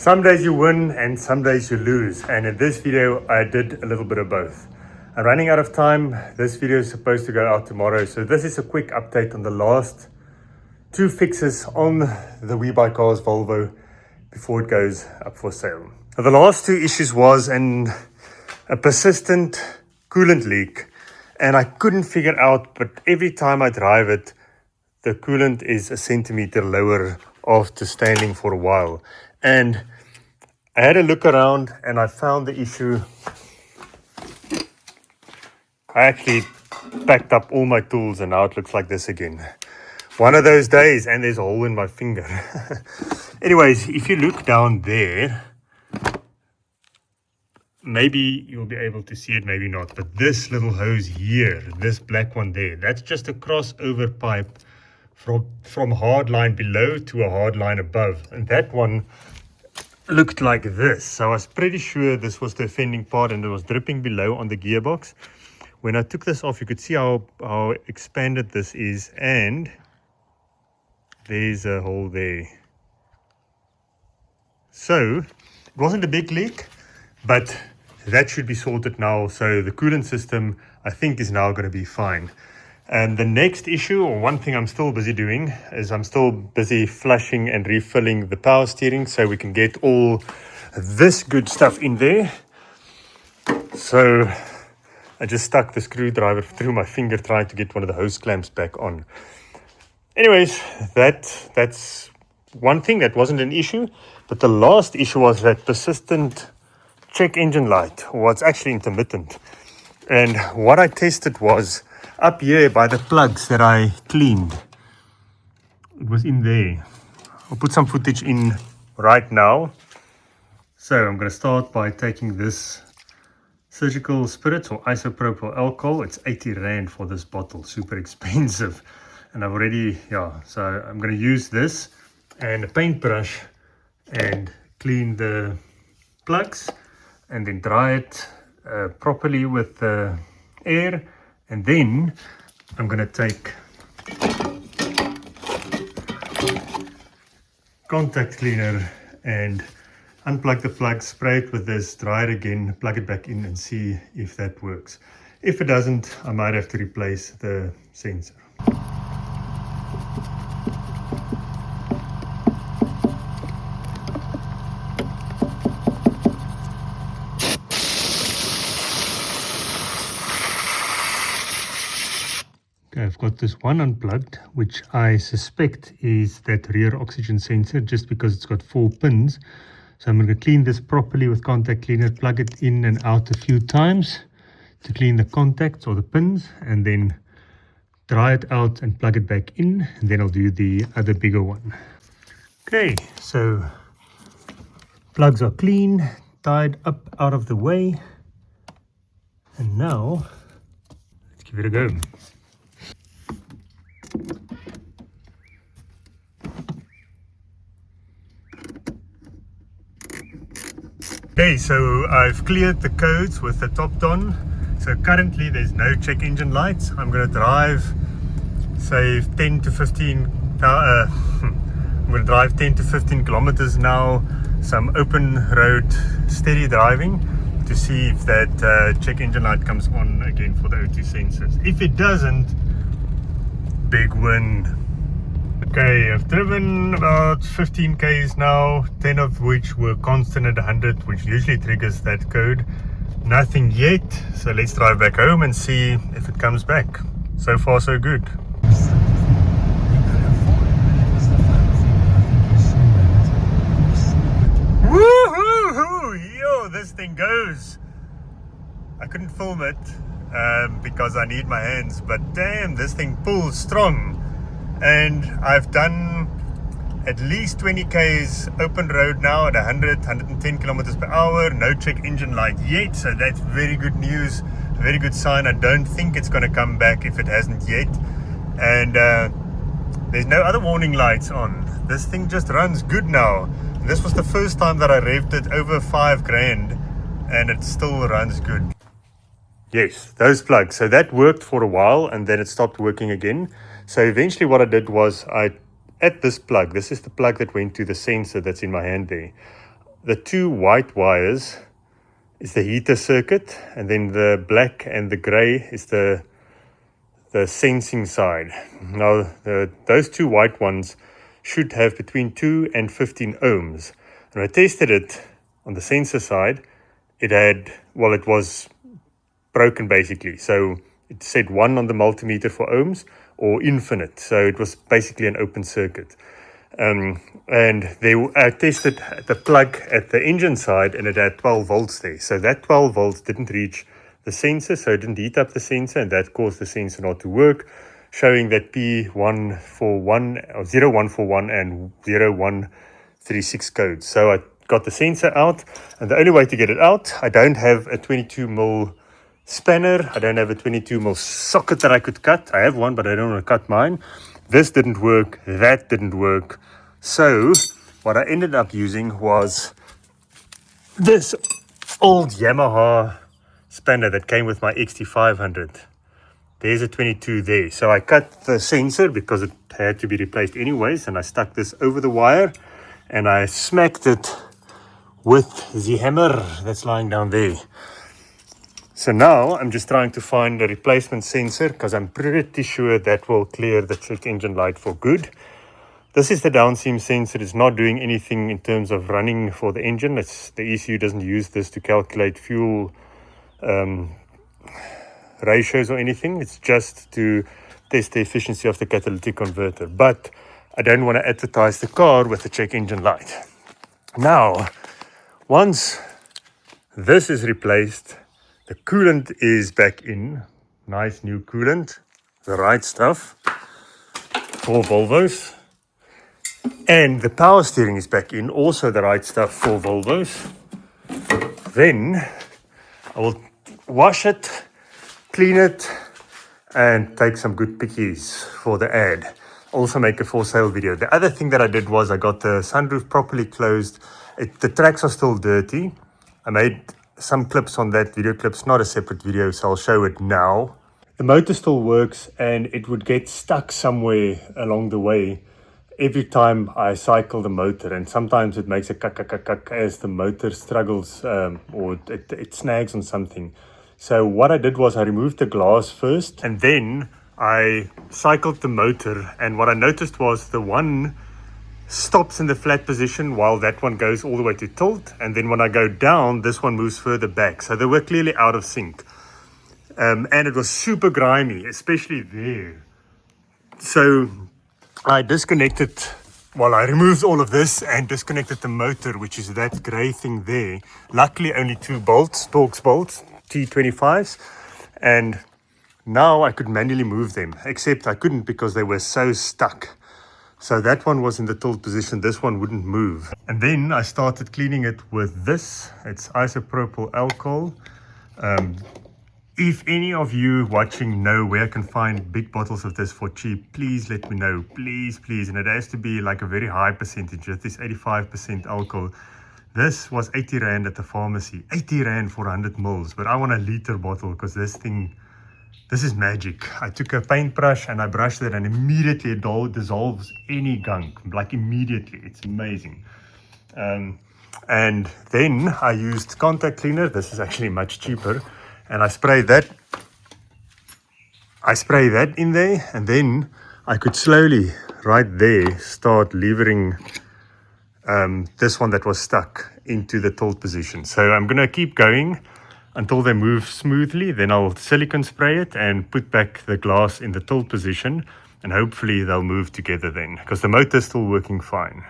Some days you win and some days you lose, and in this video I did a little bit of both. I'm running out of time. This video is supposed to go out tomorrow, so this is a quick update on the last two fixes on the WeBuyCars Volvo before it goes up for sale. Now, the last two issues was a persistent coolant leak, and I couldn't figure out, but every time I drive it, the coolant is a centimeter lower after standing for a while. And I had a look around and I found the issue. I actually packed up all my tools and now it looks like this again. One of those days, and there's a hole in my finger. Anyways, if you look down there, maybe you'll be able to see it, maybe not. But this little hose here, this black one there, that's just a crossover pipe from hard line below to a hard line above. And that one looked like this. So I was pretty sure this was the offending part and it was dripping below on the gearbox. When I took this off, you could see how expanded this is, and there's a hole there. So it wasn't a big leak, but that should be sorted now. So the coolant system, I think, is now going to be fine. And the next issue, or one thing I'm still busy doing, is I'm still busy flushing and refilling the power steering so we can get all this good stuff in there. So I just stuck the screwdriver through my finger trying to get one of the hose clamps back on. Anyways, that's one thing that wasn't an issue. But the last issue was that persistent check engine light, or it's actually intermittent. And what I tested was up here by the plugs that I cleaned. It was in there. I'll put some footage in right now. So I'm going to start by taking this surgical spirit or isopropyl alcohol. It's 80 Rand for this bottle, super expensive. And I've already, so I'm going to use this and a paintbrush and clean the plugs and then dry it properly with air. And then I'm going to take contact cleaner and unplug the plug, spray it with this, dry it again, plug it back in and see if that works. If it doesn't, I might have to replace the sensor. I've got this one unplugged, which I suspect is that rear oxygen sensor, just because it's got 4 pins. So I'm going to clean this properly with contact cleaner, plug it in and out a few times to clean the contacts or the pins, and then dry it out and plug it back in, and then I'll do the other bigger one. Okay, so plugs are clean, tied up out of the way, and now let's give it a go. Okay, so I've cleared the codes with the top on. So currently there's no check engine lights. I'm going to drive, say 10 to 15 I'm going to drive 10 to 15 kilometers now, some open road steady driving, to see if that check engine light comes on again for the O2 sensors. If it doesn't, big win. Okay, I've driven about 15 Ks now, 10 of which were constant at 100, which usually triggers that code. Nothing yet, so let's drive back home and see if it comes back. So far so good. Woohoo! Yo, this thing goes. I couldn't film it because I need my hands, but damn, this thing pulls strong. And I've done at least 20 Ks open road now at 110 kilometers per hour. No check engine light yet, so that's very good news, a very good sign. I don't think it's going to come back if it hasn't yet. And there's no other warning lights on. This thing just runs good now. This was the first time that I revved it over 5 grand and it still runs good. Yes, those plugs. So that worked for a while and then it stopped working again. So eventually what I did was at this plug, this is the plug that went to the sensor that's in my hand there. the two white wires is the heater circuit, and then the black and the gray is the sensing side. Now, those two white ones should have between 2 and 15 ohms. And I tested it on the sensor side. It was broken basically. So it said 1 on the multimeter for ohms or infinite. So it was basically an open circuit. And I tested the plug at the engine side, and it had 12 volts there. So that 12 volts didn't reach the sensor, so it didn't heat up the sensor, and that caused the sensor not to work, showing that P0141 or 0141 and 0136 codes. So I got the sensor out, and the only way to get it out, I don't have a 22mm spanner, I don't have a 22mm socket that I could cut. I have one, but I don't want to cut mine. This didn't work, that didn't work. So what I ended up using was this old Yamaha spanner that came with my XT500. There's a 22 there. So I cut the sensor because it had to be replaced anyways, and I stuck this over the wire and I smacked it with the hammer that's lying down there. So now I'm just trying to find a replacement sensor, because I'm pretty sure that will clear the check engine light for good. This is the downseam sensor. It's not doing anything in terms of running for the engine. The ECU doesn't use this to calculate fuel ratios or anything. It's just to test the efficiency of the catalytic converter. But I don't want to advertise the car with the check engine light. Now, once this is replaced, the coolant is back in. Nice new coolant, the right stuff for Volvos. And the power steering is back in, also the right stuff for Volvos. Then I will wash it, clean it, and take some good pickies for the ad. Also make a for sale video. The other thing that I did was I got the sunroof properly closed. The tracks are still dirty. I made some clips on that, video clips, not a separate video, so I'll show it now. The motor still works, and it would get stuck somewhere along the way every time I cycle the motor, and sometimes it makes a kak as the motor struggles or it snags on something. So what I did was I removed the glass first, and then I cycled the motor, and what I noticed was the one stops in the flat position while that one goes all the way to tilt, and then when I go down, this one moves further back. So they were clearly out of sync, and it was super grimy, especially there. So I removed all of this and disconnected the motor, which is that gray thing there. Luckily only 2 bolts, Torx bolts, T25s, and now I could manually move them, except I couldn't because they were so stuck. So that one was in the tilt position, this one wouldn't move. And then I started cleaning it with this. It's isopropyl alcohol. If any of you watching know where I can find big bottles of this for cheap, please let me know, please. And it has to be like a very high percentage. That is 85% alcohol. This was 80 Rand at the pharmacy, 80 Rand for 100 mils, but I want a liter bottle because this is magic. I took a paintbrush and I brushed it, and immediately it dissolves any gunk, like immediately. It's amazing. And then I used contact cleaner. This is actually much cheaper. And I spray that in there, and then I could slowly, right there, start levering this one that was stuck into the tilt position. So I'm going to keep going until they move smoothly. Then I'll silicone spray it and put back the glass in the tilt position, and hopefully they'll move together then, because the motor's still working fine.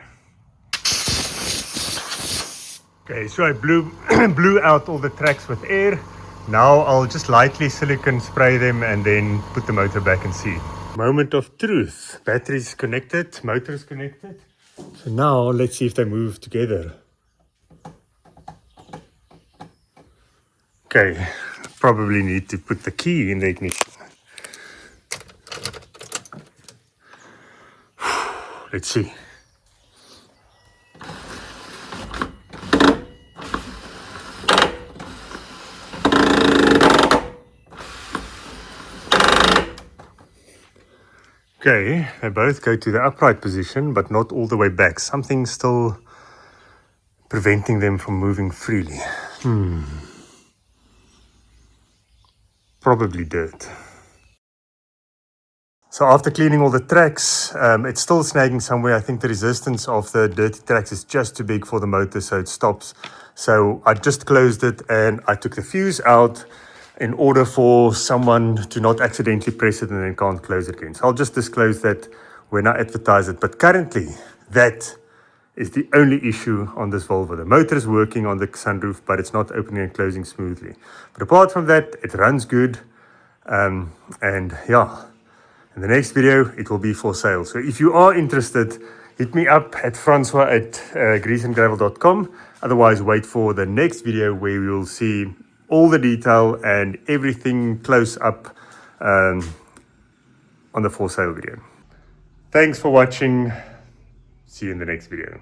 Okay, so I blew out all the tracks with air. Now I'll just lightly silicone spray them and then put the motor back and see. Moment of truth. Battery's connected, motor's connected. So now let's see if they move together. Okay, probably need to put the key in the ignition. Let's see. Okay, they both go to the upright position, but not all the way back. Something's still preventing them from moving freely. Probably dirt. So after cleaning all the tracks, it's still snagging somewhere. I think the resistance of the dirty tracks is just too big for the motor, so it stops. So I just closed it and I took the fuse out in order for someone to not accidentally press it and then can't close it again. So I'll just disclose that when I advertise it. But currently, that is the only issue on this Volvo. The motor is working on the sunroof, but it's not opening and closing smoothly. But apart from that, it runs good. And yeah, in the next video, it will be for sale. So if you are interested, hit me up at francois@greaseandgravel.com. Otherwise, wait for the next video where we will see all the detail and everything close up on the for sale video. Thanks for watching. See you in the next video.